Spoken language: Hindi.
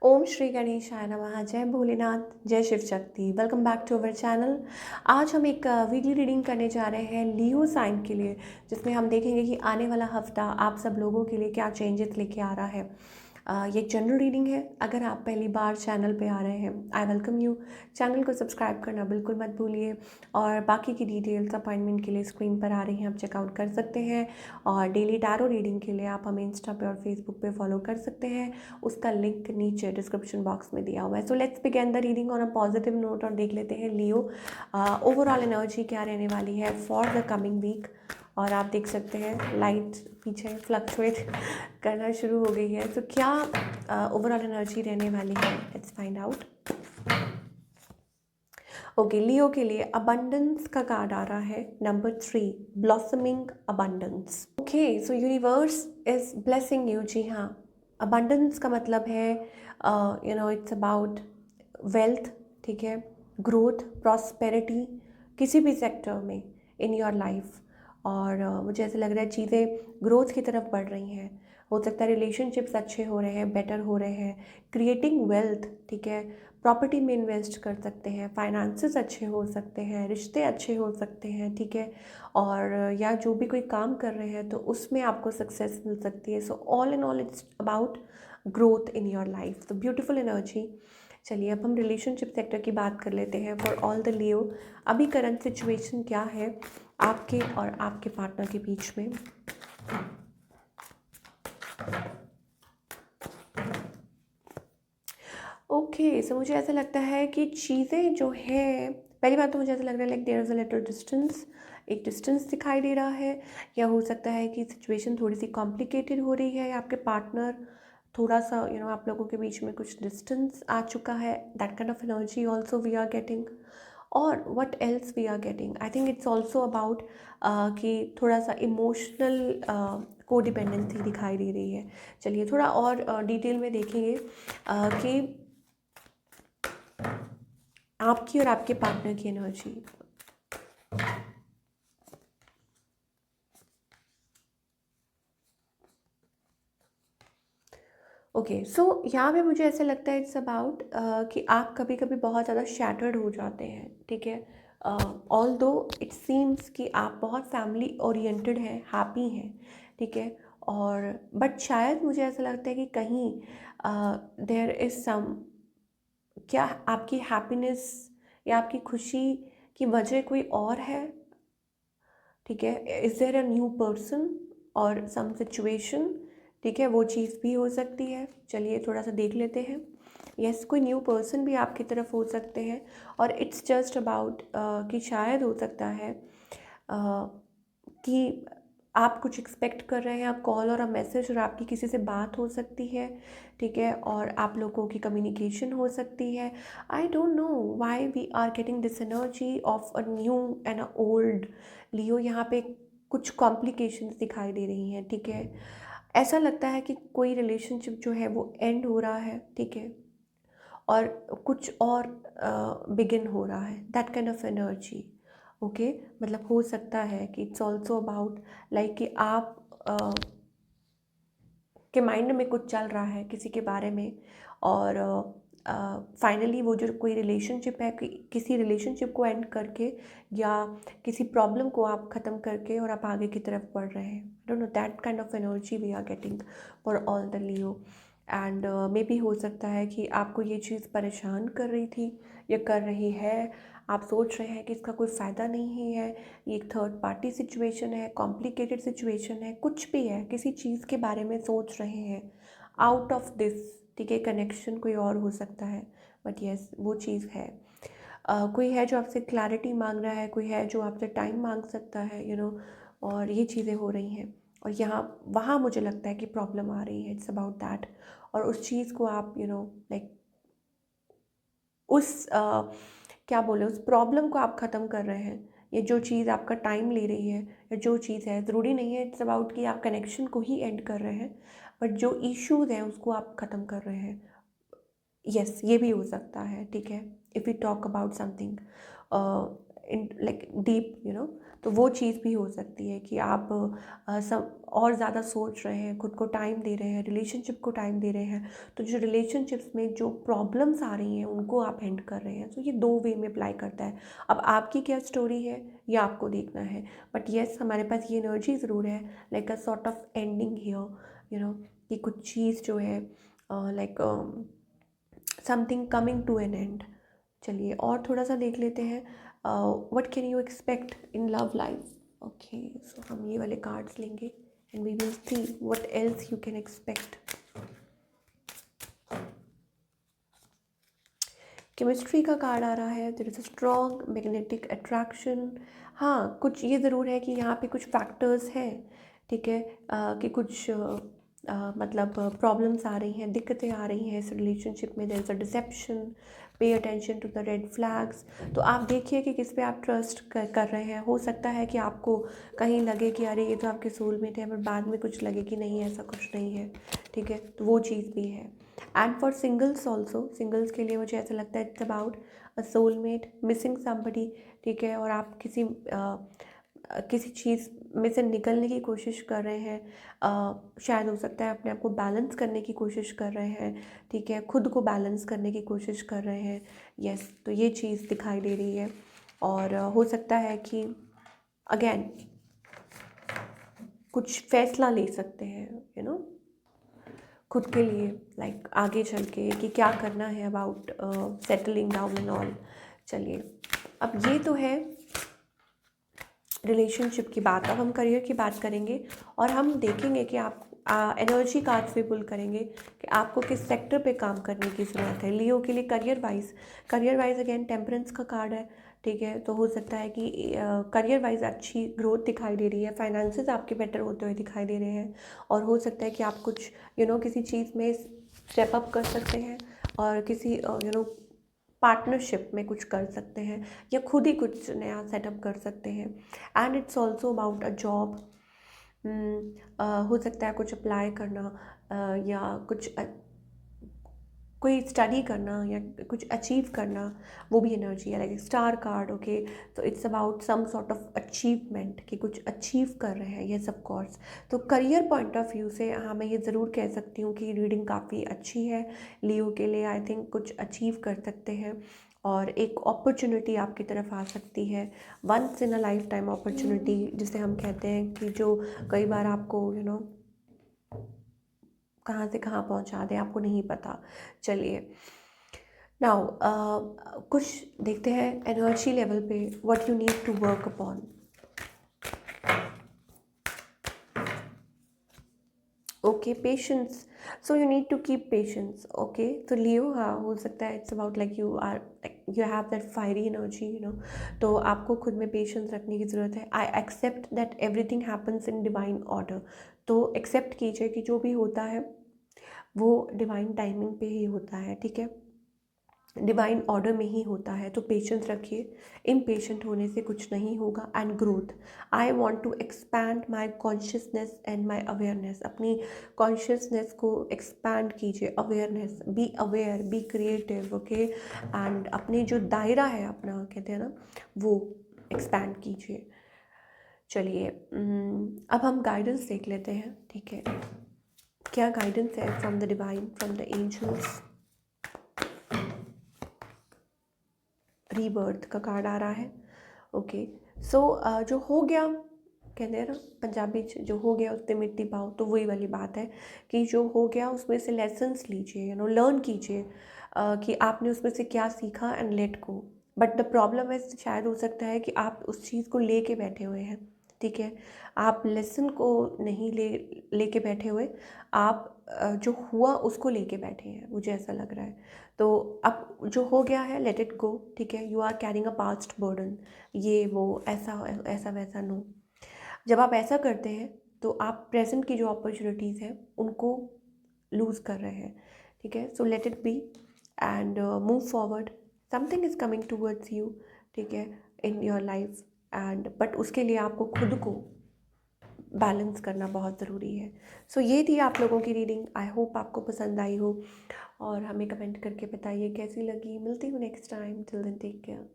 ओम श्री गणेशाय नमः। जय भोलेनाथ, जय Shiv Shakti. Welcome back to our channel. आज हम एक वीकली रीडिंग करने जा रहे हैं लियो साइन के लिए, जिसमें हम देखेंगे कि आने वाला हफ्ता आप सब लोगों के लिए क्या चेंजेस लेके आ रहा है। ये एक जनरल रीडिंग है। अगर आप पहली बार चैनल पे आ रहे हैं, आई वेलकम यू। चैनल को सब्सक्राइब करना बिल्कुल मत भूलिए, और बाकी की डिटेल्स अपॉइंटमेंट के लिए स्क्रीन पर आ रही हैं, आप चेकआउट कर सकते हैं। और डेली टैरो रीडिंग के लिए आप हमें इंस्टा पे और फेसबुक पे फॉलो कर सकते हैं। उसका लिंक नीचे डिस्क्रिप्शन बॉक्स में दिया हुआ है। So let's begin the reading on a positive note और देख लेते हैं लियो ओवरऑल एनर्जी क्या रहने वाली है फॉर द कमिंग वीक। और आप देख सकते हैं लाइट पीछे फ्लक्चुएट करना शुरू हो गई है। तो क्या ओवरऑल एनर्जी रहने वाली है, let's find out. Okay, Leo के लिए अबंडेंस का कार्ड आ रहा है, number 3, blossoming abundance. Okay, so universe is blessing you. जी हाँ, अबंडेंस का मतलब है इट्स अबाउट वेल्थ, ठीक है, ग्रोथ, प्रॉस्पेरिटी किसी भी सेक्टर में इन योर लाइफ। और मुझे ऐसा लग रहा है चीज़ें ग्रोथ की तरफ बढ़ रही हैं। हो सकता है रिलेशनशिप्स अच्छे हो रहे हैं, बेटर हो रहे हैं, क्रिएटिंग वेल्थ, ठीक है, प्रॉपर्टी में इन्वेस्ट कर सकते हैं, फाइनेंसेस अच्छे हो सकते हैं, रिश्ते अच्छे हो सकते हैं, ठीक है। और या जो भी कोई काम कर रहे हैं तो उसमें आपको सक्सेस मिल सकती है। So all in all it's about growth in your life, तो ब्यूटीफुल एनर्जी। चलिए अब हम रिलेशनशिप सेक्टर की बात कर लेते हैं फॉर ऑल द लियो। अभी करंट सिचुएशन क्या है आपके और आपके पार्टनर के बीच में। ओके, सो मुझे ऐसा लगता है कि चीज़ें जो है, पहली बात तो मुझे ऐसा लग रहा है like there is a little distance, एक डिस्टेंस दिखाई दे रहा है। या हो सकता है कि सिचुएशन थोड़ी सी कॉम्प्लिकेटेड हो रही है, या आपके पार्टनर थोड़ा सा आप लोगों के बीच में कुछ डिस्टेंस आ चुका है। That kind of energy also we are getting. और what else we are getting, I think it's also about कि थोड़ा सा इमोशनल कोडिपेंडेंसी दिखाई दे रही है। चलिए थोड़ा और डिटेल में देखेंगे कि आपकी और आपके पार्टनर की एनर्जी। ओके, सो यहाँ पे मुझे ऐसा लगता है इट्स अबाउट कि आप कभी कभी बहुत ज़्यादा शैटर्ड हो जाते हैं, ठीक है। ऑल दो इट सीम्स कि आप बहुत फैमिली ओरिएंटेड हैं, हैप्पी हैं, ठीक है। और बट शायद मुझे ऐसा लगता है कि कहीं देयर इज़ सम, क्या आपकी हैप्पीनेस या आपकी खुशी की वजह कोई और है, ठीक है। Is there a new person और सम सिचुएशन, ठीक है, वो चीज़ भी हो सकती है। चलिए थोड़ा सा देख लेते हैं। यस, कोई न्यू पर्सन भी आपकी तरफ हो सकते हैं। और इट्स जस्ट अबाउट कि शायद हो सकता है कि आप कुछ एक्सपेक्ट कर रहे हैं, कॉल और अ मैसेज, और आपकी किसी से बात हो सकती है, ठीक है, और आप लोगों की कम्युनिकेशन हो सकती है। I don't know why we are getting this energy of a new and a old Leo. यहाँ पे कुछ कॉम्प्लिकेशंस दिखाई दे रही हैं, ठीक है। ऐसा लगता है कि कोई रिलेशनशिप जो है वो एंड हो रहा है, ठीक है, और कुछ और बिगिन हो रहा है, that kind of energy. Okay, मतलब हो सकता है कि इट्स ऑल्सो अबाउट लाइक कि आप के माइंड में कुछ चल रहा है किसी के बारे में। और फाइनली वो जो कोई रिलेशनशिप है, किसी रिलेशनशिप को एंड करके या किसी प्रॉब्लम को आप ख़त्म करके और आप आगे की तरफ बढ़ रहे हैं। Don't know, that kind of energy we are getting for all the Leo. And maybe हो सकता है कि आपको ये चीज़ परेशान कर रही थी या कर रही है। आप सोच रहे हैं कि इसका कोई फ़ायदा नहीं है, ये एक थर्ड पार्टी सिचुएशन है, कॉम्प्लिकेटेड सिचुएशन है, कुछ भी है, किसी चीज़ के बारे में सोच रहे हैं आउट ऑफ दिस, ठीक है। कनेक्शन कोई और हो सकता है, बट यस वो चीज़ है। कोई है जो आपसे क्लैरिटी मांग रहा है, कोई है जो आपसे टाइम मांग सकता है, और ये चीज़ें हो रही हैं। और यहाँ वहाँ मुझे लगता है कि प्रॉब्लम आ रही है, इट्स अबाउट दैट। और उस चीज़ को आप लाइक उस क्या बोले, उस प्रॉब्लम को आप ख़त्म कर रहे हैं। ये जो चीज़ आपका टाइम ले रही है, या जो चीज़ है, ज़रूरी नहीं है इट्स अबाउट कि आप कनेक्शन को ही एंड कर रहे हैं, बट जो इश्यूज़ हैं उसको आप ख़त्म कर रहे हैं। यस, ये भी हो सकता है, ठीक है। If you talk about something in like deep, तो वो चीज़ भी हो सकती है कि आप सब और ज़्यादा सोच रहे हैं, खुद को टाइम दे रहे हैं, रिलेशनशिप को टाइम दे रहे हैं, तो जो रिलेशनशिप्स में जो प्रॉब्लम्स आ रही हैं उनको आप हैंड कर रहे हैं। तो ये 2 वे में अप्लाई करता है। अब आपकी क्या स्टोरी है ये आपको देखना है, बट येस हमारे पास ये एनर्जी ज़रूर है, like a sort of ending here, कि कुछ चीज़ जो है like something coming to an end. चलिए और थोड़ा सा देख लेते हैं, what can you expect in love life. Okay, so हम ये वाले कार्ड्स लेंगे and we will see what else you can expect. Chemistry का कार्ड आ रहा है, there is a strong magnetic attraction. हाँ, कुछ ये ज़रूर है कि यहाँ पे कुछ फैक्टर्स हैं, ठीक है, कि कुछ मतलब प्रॉब्लम्स आ रही हैं, दिक्कतें आ रही हैं इस रिलेशनशिप में, there is a deception, pay attention to the red flags. तो आप देखिए कि किस पे आप ट्रस्ट कर रहे हैं। हो सकता है कि आपको कहीं लगे कि अरे ये तो आपके सोलमेट है, बट बाद में कुछ लगे कि नहीं ऐसा कुछ नहीं है, ठीक है, तो वो चीज़ भी है। And for singles also, singles के लिए मुझे ऐसा लगता है it's about a soulmate missing somebody, ठीक है, और आप किसी चीज़ में से निकलने की कोशिश कर रहे हैं, शायद हो सकता है अपने आप को बैलेंस करने की कोशिश कर रहे हैं, ठीक है, खुद को बैलेंस करने की कोशिश कर रहे हैं। यस, तो ये चीज़ दिखाई दे रही है। और हो सकता है कि अगेन कुछ फैसला ले सकते हैं खुद के लिए, लाइक आगे चल के कि क्या करना है about settling down and all. चलिए अब ये तो है रिलेशनशिप की बात। अब हम करियर की बात करेंगे और हम देखेंगे कि आप एनर्जी कार्ड्स भी पुल करेंगे कि आपको किस सेक्टर पे काम करने की ज़रूरत है। लियो के लिए करियर वाइज अगेन टेम्परेंस का कार्ड है, ठीक है, तो हो सकता है कि करियर वाइज अच्छी ग्रोथ दिखाई दे रही है, फाइनेंसेस आपके बेटर होते हुए दिखाई दे रहे हैं, और हो सकता है कि आप कुछ किसी चीज़ में स्टेप अप कर सकते हैं और किसी पार्टनरशिप में कुछ कर सकते हैं या खुद ही कुछ नया सेटअप कर सकते हैं। And it's also about a job. हो सकता है कुछ अप्लाई करना, या कुछ कोई स्टडी करना या कुछ अचीव करना, वो भी एनर्जी है, लाइक स्टार कार्ड। ओके, तो it's about some sort of achievement कि कुछ अचीव कर रहे हैं, येस ऑफ कोर्स। तो करियर पॉइंट ऑफ व्यू से हाँ मैं ये ज़रूर कह सकती हूँ कि रीडिंग काफ़ी अच्छी है लियो के लिए। आई थिंक कुछ अचीव कर सकते हैं और एक अपॉर्चुनिटी आपकी तरफ आ सकती है, once in a lifetime opportunity जिसे हम कहते हैं, कि जो कई बार आपको कहाँ से कहाँ पहुँचा दे आपको नहीं पता। चलिए नाउ कुछ देखते हैं एनर्जी लेवल पे what you need to work upon. Okay, patience, so you need to keep patience. Okay, तो लियो हाँ हो सकता है it's about like you have that fiery energy, तो आपको खुद में पेशेंस रखने की ज़रूरत है। I accept that everything happens in divine order. तो एक्सेप्ट कीजिए कि जो भी होता है वो डिवाइन टाइमिंग पे ही होता है, ठीक है, डिवाइन ऑर्डर में ही होता है। तो पेशेंस रखिए, इम्पेशेंट होने से कुछ नहीं होगा। And growth, I want to expand my consciousness and my awareness. अपनी कॉन्शियसनेस को एक्सपैंड कीजिए, awareness, be aware, be creative. Okay, and अपने जो दायरा है अपना कहते हैं ना वो एक्सपैंड कीजिए। चलिए अब हम गाइडेंस देख लेते हैं, ठीक है, क्या गाइडेंस है from the divine, from the angels. Rebirth का कार्ड आ रहा है। ओके, सो जो हो गया कहते हैं ना पंजाबी जो हो गया उस पर मिट्टी पाओ, तो वही वाली बात है कि जो हो गया उसमें से लेसन्स लीजिए, लर्न कीजिए कि आपने उसमें से क्या सीखा and let go. But the problem है शायद हो सकता है कि आप उस चीज़ को लेके बैठे हुए हैं, ठीक है, आप लेसन को नहीं लेके बैठे हुए, आप जो हुआ उसको लेके बैठे हैं, मुझे ऐसा लग रहा है। तो अब जो हो गया है लेट इट गो, ठीक है, you are carrying a past burden, ये वो ऐसा ऐसा वैसा, नो। जब आप ऐसा करते हैं तो आप प्रेजेंट की जो अपॉर्चुनिटीज़ हैं उनको लूज़ कर रहे हैं, ठीक है, so let it be and move forward. Something is coming towards you, ठीक है, in your life, and but उसके लिए आपको खुद को बैलेंस करना बहुत ज़रूरी है। सो ये थी आप लोगों की रीडिंग, आई होप आपको पसंद आई हो और हमें कमेंट करके बताइए कैसी लगी। मिलती हूँ next time, till then take care.